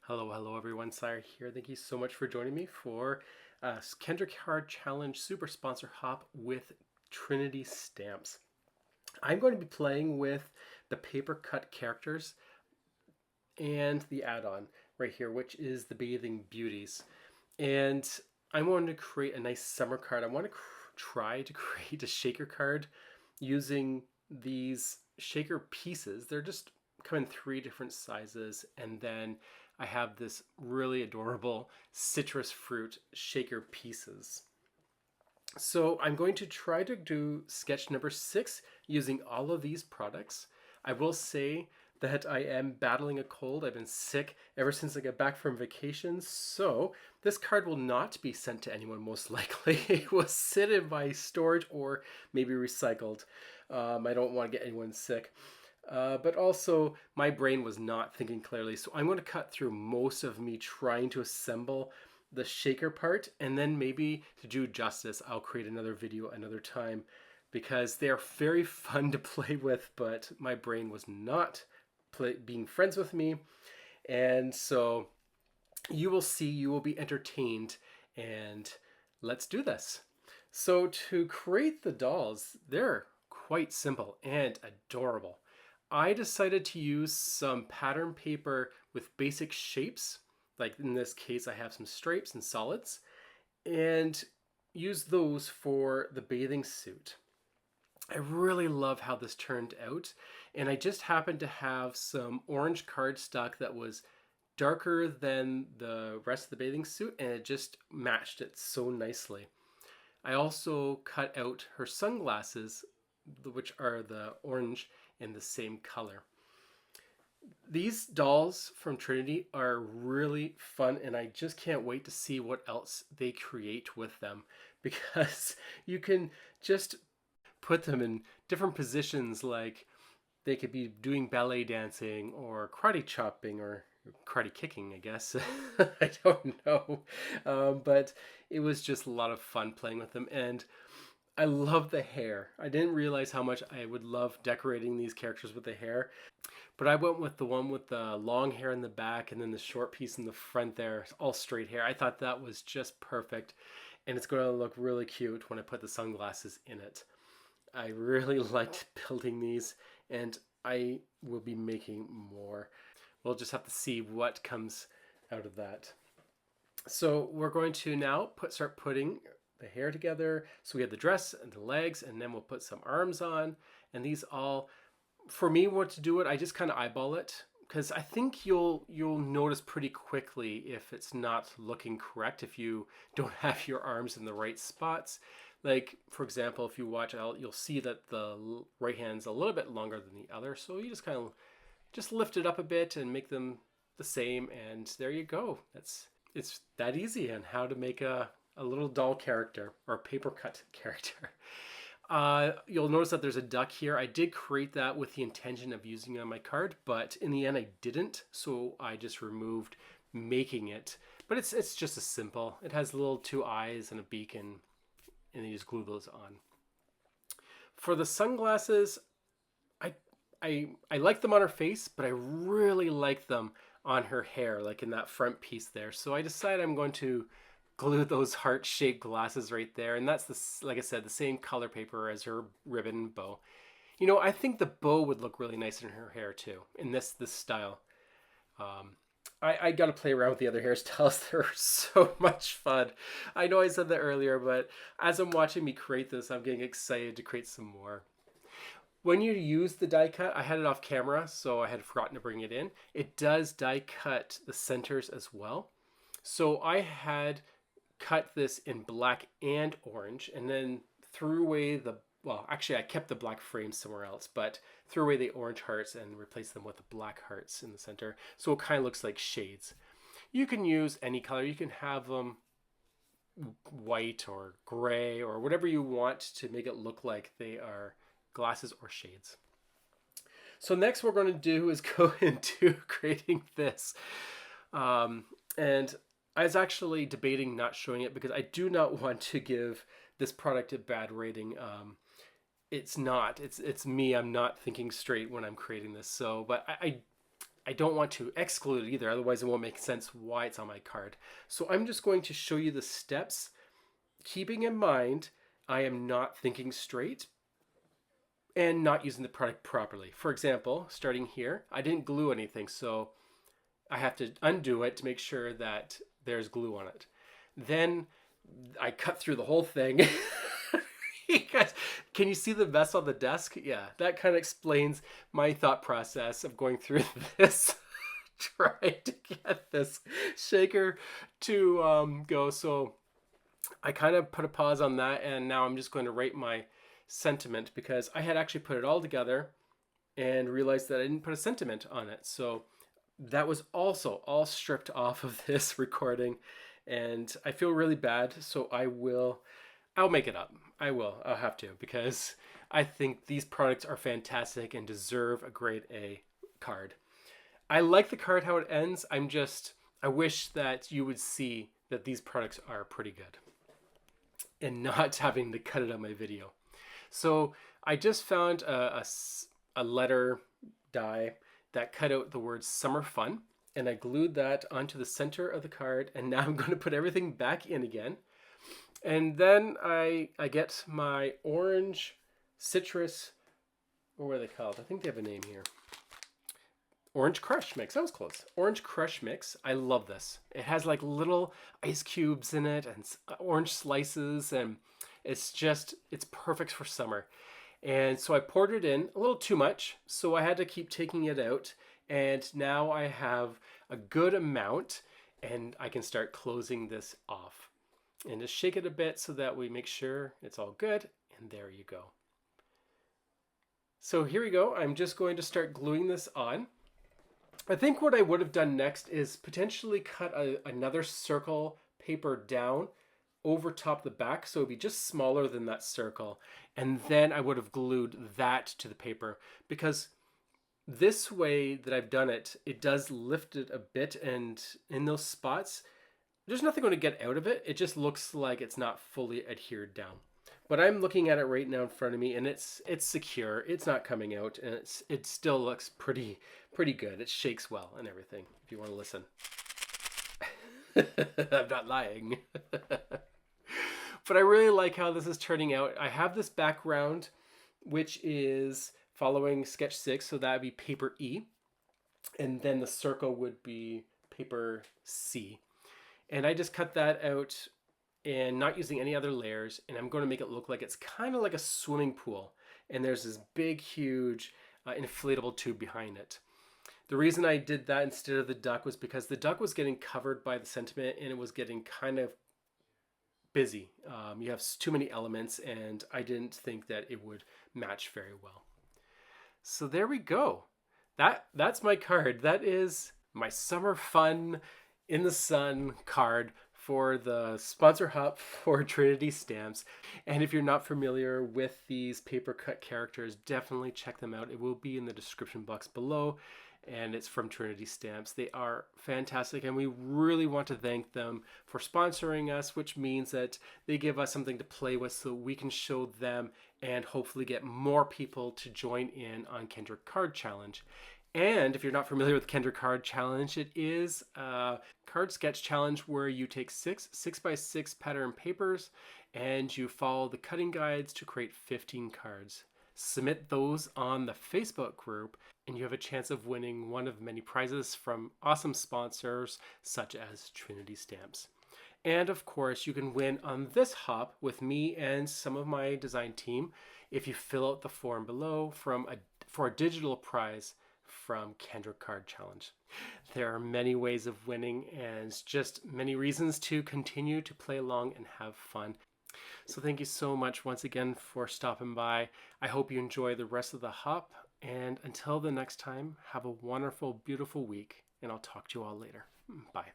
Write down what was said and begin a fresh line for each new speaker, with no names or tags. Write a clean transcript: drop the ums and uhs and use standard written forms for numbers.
Hello everyone. Sire here. Thank you so much for joining me for Kendra Card Challenge Super Sponsor Hop with Trinity stamps. I'm going to be playing with the paper cut characters and the add-on right here, which is the Bathing Beauties. And I wanted to create a nice summer card. I want to try to create a shaker card using these shaker pieces. They're just come in 3 different sizes, and then I have this really adorable citrus fruit shaker pieces. So I'm going to try to do sketch number 6 using all of these products. I will say that I am battling a cold. I've been sick ever since I got back from vacation, so this card will not be sent to anyone most likely. It will sit in my storage or maybe recycled. I don't want to get anyone sick. But also, my brain was not thinking clearly, so I'm going to cut through most of me trying to assemble the shaker part, and then maybe to do justice, I'll create another video another time, because they're very fun to play with, but my brain was not being friends with me, and so you will see, you will be entertained, and let's do this. So to create the dolls, they're quite simple and adorable. I decided to use some pattern paper with basic shapes, like in this case I have some stripes and solids, and use those for the bathing suit. I really love how this turned out, and I just happened to have some orange cardstock that was darker than the rest of the bathing suit, and it just matched it so nicely. I also cut out her sunglasses, which are the orange in the same color. These dolls from Trinity are really fun, and I just can't wait to see what else they create with them, because you can just put them in different positions, like they could be doing ballet dancing or karate chopping or karate kicking, I guess. I don't know. But it was just a lot of fun playing with them, and I love the hair. I didn't realize how much I would love decorating these characters with the hair, but I went with the one with the long hair in the back and then the short piece in the front there, all straight hair. I thought that was just perfect, and it's going to look really cute when I put the sunglasses in it. I really liked building these, and I will be making more. We'll just have to see what comes out of that. So we're going to now start putting the hair together. So we have the dress and the legs, and then we'll put some arms on. And these all, for me, what to do it, I just kind of eyeball it, because I think you'll notice pretty quickly if it's not looking correct, if you don't have your arms in the right spots. Like, for example, if you watch out, you'll see that the right hand's a little bit longer than the other. So you just kind of just lift it up a bit and make them the same, and there you go. It's that easy on how to make a little doll character or a paper cut character. You'll notice that there's a duck here. I did create that with the intention of using it on my card, but in the end I didn't, so I just removed making it. But it's just as simple. It has little 2 eyes and a beak, and you just glue those on. For the sunglasses, I like them on her face, but I really like them on her hair, like in that front piece there. So I decided I'm going to glue those heart-shaped glasses right there, and that's like I said, the same color paper as her ribbon and bow. You know, I think the bow would look really nice in her hair too, in this style. I got to play around with the other hairstyles. They're so much fun. I know I said that earlier, but as I'm watching me create this, I'm getting excited to create some more. When you use the die cut, I had it off camera, so I had forgotten to bring it in. It does die cut the centers as well. So I had cut this in black and orange, and then threw away well, actually I kept the black frame somewhere else, but threw away the orange hearts and replaced them with the black hearts in the center. So it kind of looks like shades. You can use any color. You can have them white or gray or whatever you want to make it look like they are glasses or shades. So next what we're going to do is go into creating this. And I was actually debating not showing it because I do not want to give this product a bad rating. It's not. It's me. I'm not thinking straight when I'm creating this. So, but I don't want to exclude it either, otherwise it won't make sense why it's on my card. So I'm just going to show you the steps, keeping in mind I am not thinking straight and not using the product properly. For example, starting here, I didn't glue anything, so I have to undo it to make sure that there's glue on it. Then I cut through the whole thing. You guys, can you see the mess on the desk? Yeah, that kind of explains my thought process of going through this, trying to get this shaker to go. So I kind of put a pause on that, and now I'm just going to write my sentiment because I had actually put it all together and realized that I didn't put a sentiment on it. So that was also all stripped off of this recording, and I feel really bad. So I'll make it up. I'll have to, because I think these products are fantastic and deserve a grade A card. I like the card how it ends. I wish that you would see that these products are pretty good and not having to cut it on my video. So I just found a letter die that cut out the word summer fun, and I glued that onto the center of the card, and now I'm going to put everything back in again. And then I get my orange citrus, or what are they called? I think they have a name here. Orange Crush Mix. That was close. Orange Crush Mix. I love this. It has like little ice cubes in it and orange slices, and it's perfect for summer. And so I poured it in a little too much, so I had to keep taking it out. And now I have a good amount, and I can start closing this off. And just shake it a bit so that we make sure it's all good. And there you go. So here we go. I'm just going to start gluing this on. I think what I would have done next is potentially cut another circle paper down over top the back, so it'd be just smaller than that circle. And then I would have glued that to the paper, because this way that I've done it, it does lift it a bit, and in those spots, there's nothing going to get out of it. It just looks like it's not fully adhered down. But I'm looking at it right now in front of me, and it's secure. It's not coming out, and it still looks pretty good. It shakes well and everything, if you want to listen. I'm not lying. But I really like how this is turning out. I have this background, which is following sketch 6, so that would be paper E. And then the circle would be paper C. And I just cut that out and not using any other layers. And I'm going to make it look like it's kind of like a swimming pool. And there's this big, huge inflatable tube behind it. The reason I did that instead of the duck was because the duck was getting covered by the sentiment, and it was getting kind of busy. You have too many elements, and I didn't think that it would match very well. So there we go. That's my card. That is my summer fun in the sun card for the sponsor hop for Trinity Stamps. And if you're not familiar with these paper cut characters, definitely check them out. It will be in the description box below, and it's from Trinity Stamps. They are fantastic, and we really want to thank them for sponsoring us, which means that they give us something to play with so we can show them and hopefully get more people to join in on Kendra Card Challenge. And if you're not familiar with Kendra Card Challenge, it is a card sketch challenge where you take 6x6 pattern papers and you follow the cutting guides to create 15 cards. Submit those on the Facebook group, and you have a chance of winning one of many prizes from awesome sponsors such as Trinity Stamps. And of course, you can win on this hop with me and some of my design team if you fill out the form below for a digital prize from Kendra Card Challenge. There are many ways of winning, and just many reasons to continue to play along and have fun. So thank you so much once again for stopping by. I hope you enjoy the rest of the hop, and until the next time, have a wonderful, beautiful week, and I'll talk to you all later. Bye.